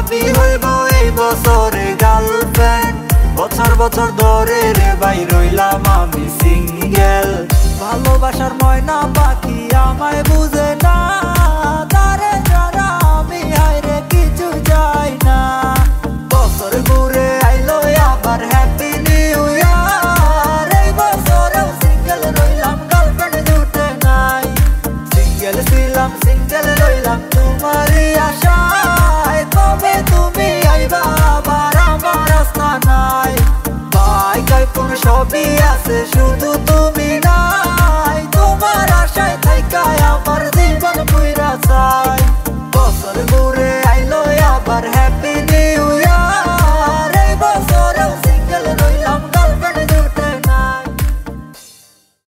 আমি হইব এই বছরে গার্লফ্রেন্ড, বছর বছর ধরে রে ভাই রইলাম আমি সিঙ্গেল। ভালোবাসার ময়না পাখি আমায় বুঝে না, তারে ছাড়া আমি হায়রে কিছু চাই না। বছর ঘুরে আইলো আবার হ্যাপি নিউ ইয়ার, এই বছরেও সিঙ্গেল রইলাম গার্লফ্রেন্ড জুটে নাই। সিঙ্গেল ছিলাম সিঙ্গেল রইলাম তোমারই আশায়, কবে তুমি আইবা আবার আমার আস্থা নাই। বাইক আইফোন সবই আছে শুধু তুমি নাই, তোমার আশায় থাইকা আমার জীবন পুইরা চাই। বছর ঘুরে আইলো আবার